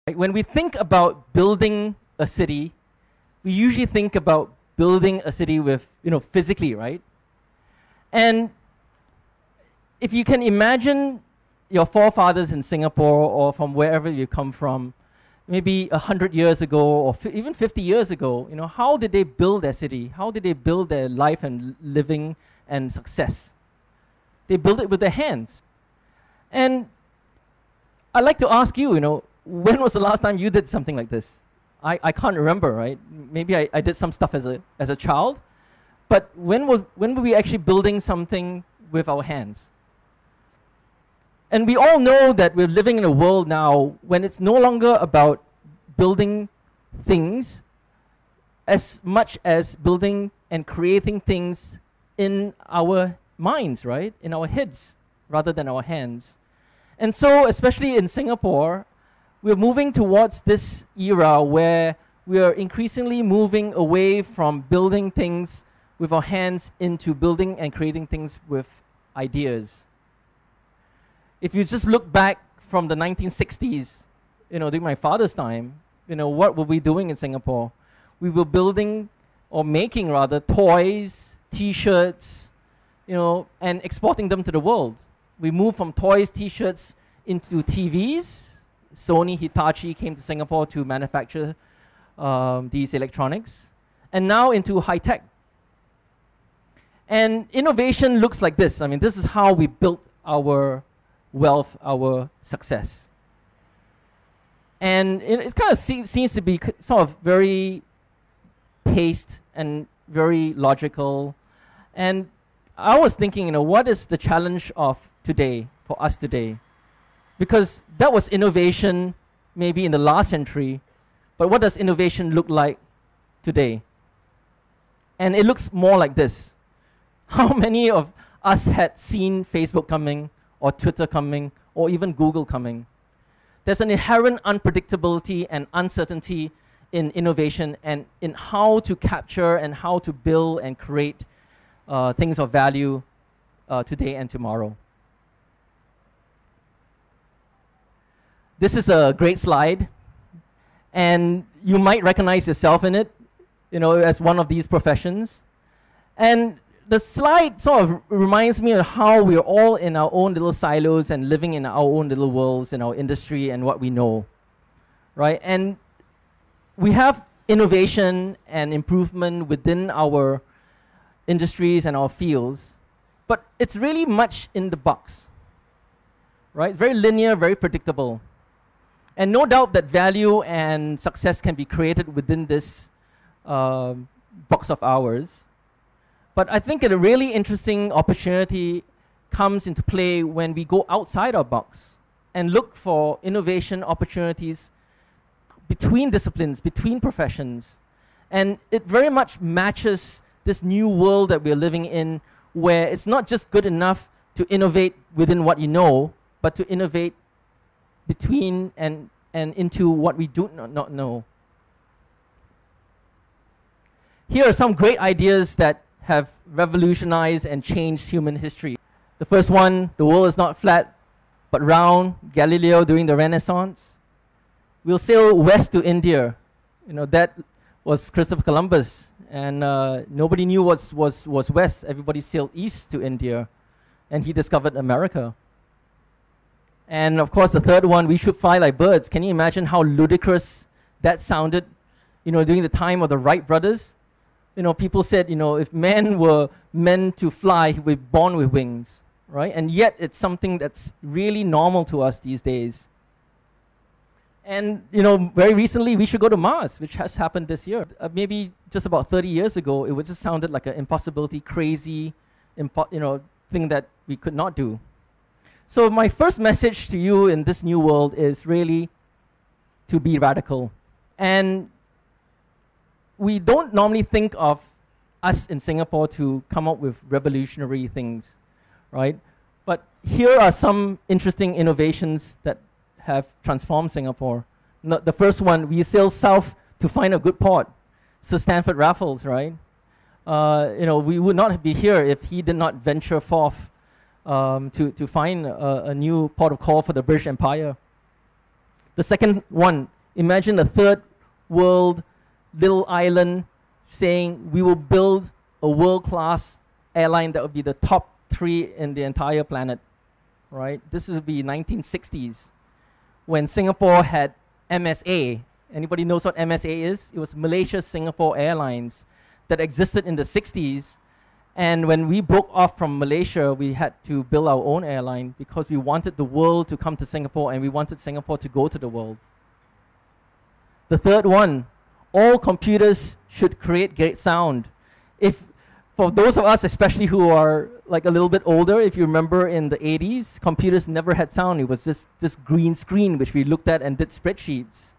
Right? When we think about building a city, we usually think about building a city with, physically, right? And if you can imagine your forefathers in Singapore or from wherever you come from, maybe 100 years ago or even 50 years ago, how did they build their city? How did they build their life and living and success? They built it with their hands. And I'd like to ask you, when was the last time you did something like this? I can't remember, right? Maybe I did some stuff as a child, but when were we actually building something with our hands? And we all know that we're living in a world now when it's no longer about building things as much as building and creating things in our minds, right? In our heads rather than our hands. And so, especially in Singapore, we're moving towards this era where we are increasingly moving away from building things with our hands into building and creating things with ideas. If you just look back from the 1960s, during my father's time, what were we doing in Singapore? We were building, or making rather, toys, T-shirts, and exporting them to the world. We moved from toys, T-shirts into TVs. Sony, Hitachi came to Singapore to manufacture these electronics, and now into high tech. And innovation looks like this. I mean, this is how we built our wealth, our success. And it kind of seems to be sort of very paced and very logical. And I was thinking, what is the challenge of today, for us today? Because that was innovation maybe in the last century, but what does innovation look like today? And it looks more like this. How many of us had seen Facebook coming, or Twitter coming, or even Google coming? There's an inherent unpredictability and uncertainty in innovation and in how to capture and how to build and create things of value today and tomorrow. This is a great slide, and you might recognize yourself in it, as one of these professions. And the slide sort of reminds me of how we're all in our own little silos and living in our own little worlds in our industry and what we know, right? And we have innovation and improvement within our industries and our fields, but it's really much in the box, right? Very linear, very predictable. And no doubt that value and success can be created within this box of ours. But I think a really interesting opportunity comes into play when we go outside our box and look for innovation opportunities between disciplines, between professions. And it very much matches this new world that we're living in, where it's not just good enough to innovate within what you know, but to innovate between and into what we do not know. Here are some great ideas that have revolutionized and changed human history. The first one, the world is not flat, but round, Galileo during the Renaissance. We'll sail west to India. That was Christopher Columbus, and nobody knew what was west. Everybody sailed east to India, and he discovered America. And of course, the third one, we should fly like birds. Can you imagine how ludicrous that sounded, during the time of the Wright brothers? People said, if men were meant to fly, we're born with wings, right? And yet, it's something that's really normal to us these days. And, very recently, we should go to Mars, which has happened this year. Maybe just about 30 years ago, it just sounded like an impossibility, crazy, thing that we could not do. So my first message to you in this new world is really to be radical. And we don't normally think of us in Singapore to come up with revolutionary things, right? But here are some interesting innovations that have transformed Singapore. The first one, we sail south to find a good port. Sir Stanford Raffles, right? We would not be here if he did not venture forth to find a new port of call for the British Empire. The second one, imagine a third world little island saying we will build a world-class airline that will be the top 3 in the entire planet, right? This would be 1960s when Singapore had MSA. Anybody knows what MSA is? It was Malaysia Singapore Airlines that existed in the 60s. And when we broke off from Malaysia, we had to build our own airline because we wanted the world to come to Singapore and we wanted Singapore to go to the world. The third one, all computers should create great sound. If, for those of us especially who are like a little bit older, if you remember in the 80s, computers never had sound. It was just this green screen which we looked at and did spreadsheets.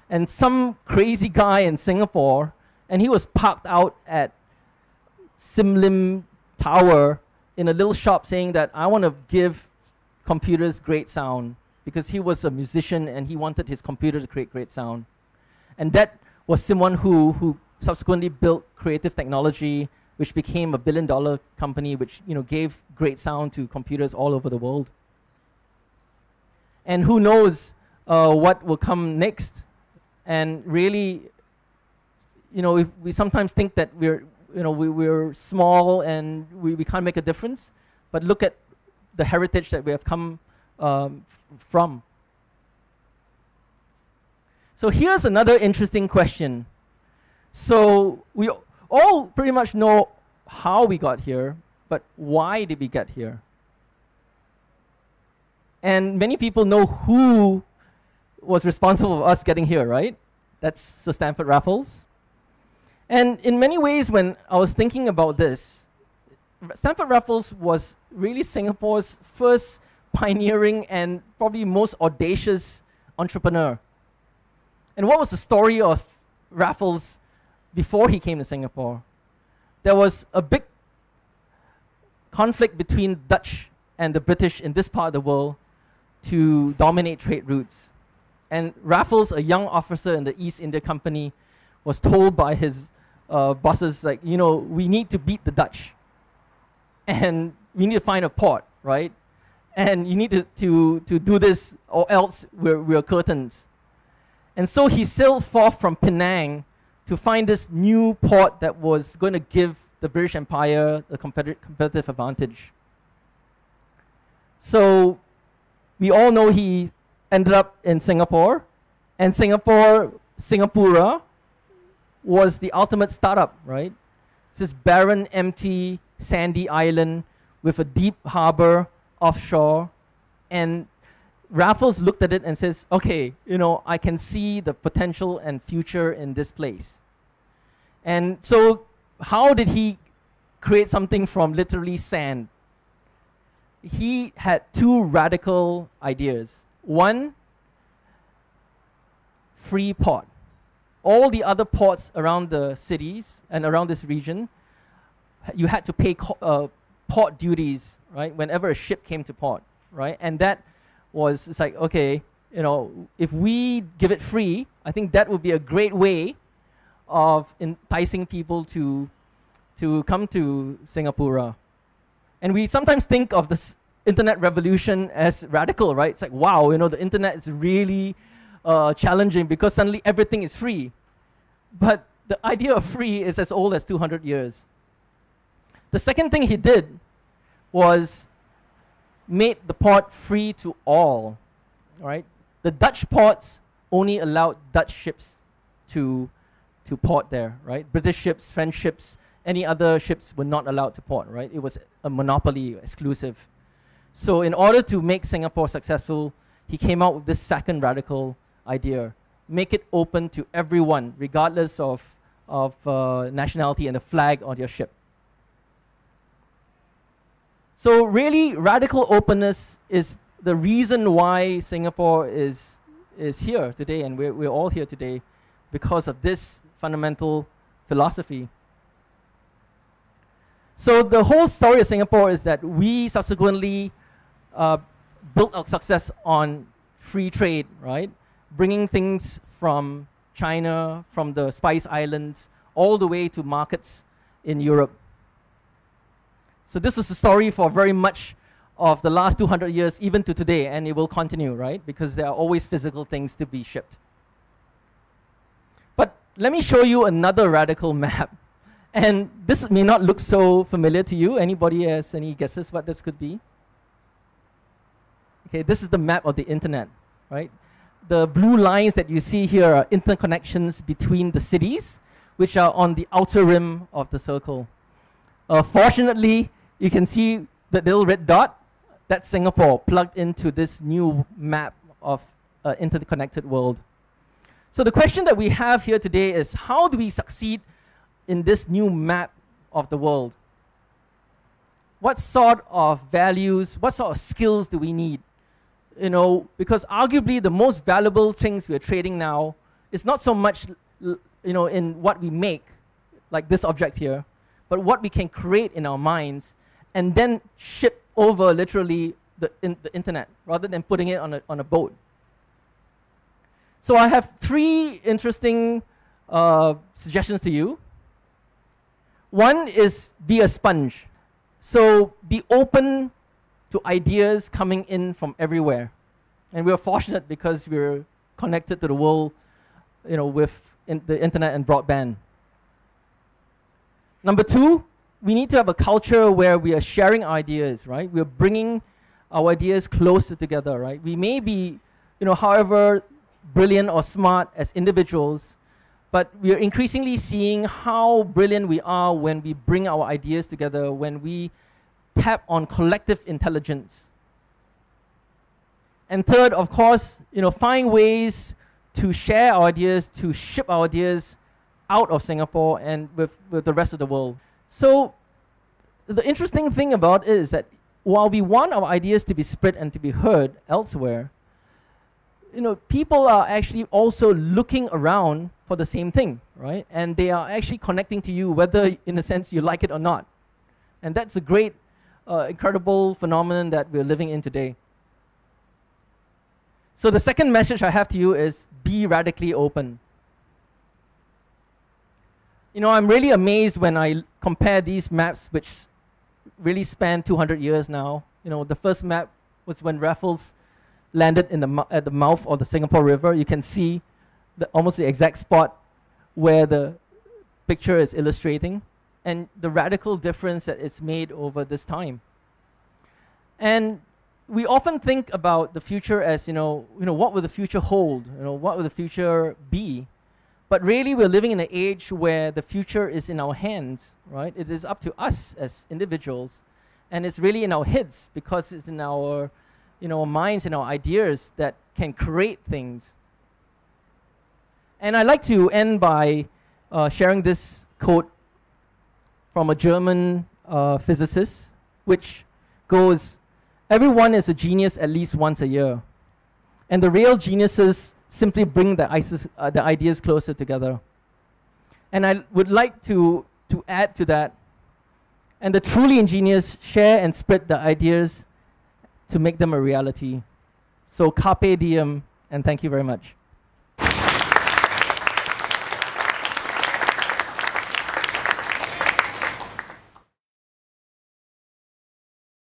And some crazy guy in Singapore, and he was parked out at Sim Lim Tower in a little shop saying that I want to give computers great sound, because he was a musician and he wanted his computer to create great sound. And that was someone who subsequently built creative technology, which became a billion-dollar company, which gave great sound to computers all over the world. And who knows what will come next? And really, we sometimes think that we're small and we can't make a difference, but look at the heritage that we have come from. So here's another interesting question. So we all pretty much know how we got here, but why did we get here? And many people know who was responsible for us getting here, right? That's Sir Stamford Raffles. And in many ways, when I was thinking about this, Stamford Raffles was really Singapore's first pioneering and probably most audacious entrepreneur. And what was the story of Raffles before he came to Singapore? There was a big conflict between Dutch and the British in this part of the world to dominate trade routes. And Raffles, a young officer in the East India Company, was told by his bosses, like, we need to beat the Dutch. And we need to find a port, right? And you need to do this or else we're curtains. And so he sailed forth from Penang to find this new port that was going to give the British Empire a competitive advantage. So we all know he ended up in Singapore, and Singapura was the ultimate startup, right? It's this barren, empty, sandy island with a deep harbor offshore, and Raffles looked at it and says, okay, I can see the potential and future in this place. And so how did he create something from literally sand? He had 2 radical ideas. One, free port. All the other ports around the cities and around this region, you had to pay port duties, right, whenever a ship came to port, right? And that was, it's like, okay, if we give it free, I think that would be a great way of enticing people to come to Singapore. And we sometimes think of this internet revolution as radical, right? It's like, wow, the internet is really challenging because suddenly everything is free. But the idea of free is as old as 200 years. The second thing he did was made the port free to all, right? The Dutch ports only allowed Dutch ships to port there, right? British ships, French ships, any other ships were not allowed to port, right? It was a monopoly, exclusive. So in order to make Singapore successful, he came out with this second radical idea: make it open to everyone, regardless of nationality and the flag on your ship. So really, radical openness is the reason why Singapore is here today, and we're all here today because of this fundamental philosophy. So the whole story of Singapore is that we subsequently built our success on free trade, right? Bringing things from China, from the Spice Islands, all the way to markets in Europe. So this was the story for very much of the last 200 years, even to today, and it will continue, right? Because there are always physical things to be shipped. But let me show you another radical map. And this may not look so familiar to you. Anybody has any guesses what this could be? Okay, this is the map of the internet, right? The blue lines that you see here are interconnections between the cities, which are on the outer rim of the circle. Fortunately, you can see the little red dot. That's Singapore plugged into this new map of an interconnected world. So the question that we have here today is, how do we succeed in this new map of the world? What sort of values, what sort of skills do we need? You know, because arguably the most valuable things we are trading now is not so much, you know, in what we make, like this object here, but what we can create in our minds and then ship over literally the internet rather than putting it on a boat. So I have 3 interesting suggestions to you. One is be a sponge. So be open to ideas coming in from everywhere. And we're fortunate because we're connected to the world, you know, with the internet and broadband. Number 2, we need to have a culture where we are sharing ideas, right? We're bringing our ideas closer together, right? We may be, you know, however brilliant or smart as individuals, but we are increasingly seeing how brilliant we are when we bring our ideas together, when we tap on collective intelligence. And third, of course, you know, find ways to share our ideas, to ship our ideas out of Singapore and with the rest of the world. So the interesting thing about it is that while we want our ideas to be spread and to be heard elsewhere, you know, people are actually also looking around for the same thing, right? And they are actually connecting to you, whether in a sense you like it or not. And that's a great, incredible phenomenon that we're living in today. So the second message I have to you is be radically open. You know, I'm really amazed when I compare these maps, which really span 200 years now. You know, the first map was when Raffles landed at the mouth of the Singapore River. You can see almost the exact spot where the picture is illustrating, and the radical difference that it's made over this time. And we often think about the future as, you know, what will the future hold? You know, what will the future be? But really, we're living in an age where the future is in our hands, right? It is up to us as individuals, and it's really in our heads because it's in our, you know, minds and our ideas that can create things. And I'd like to end by sharing this quote from a German physicist, which goes, "Everyone is a genius at least once a year, and the real geniuses simply bring the ideas closer together." And I would like to add to that, and the truly ingenious share and spread the ideas to make them a reality. So carpe diem, and thank you very much.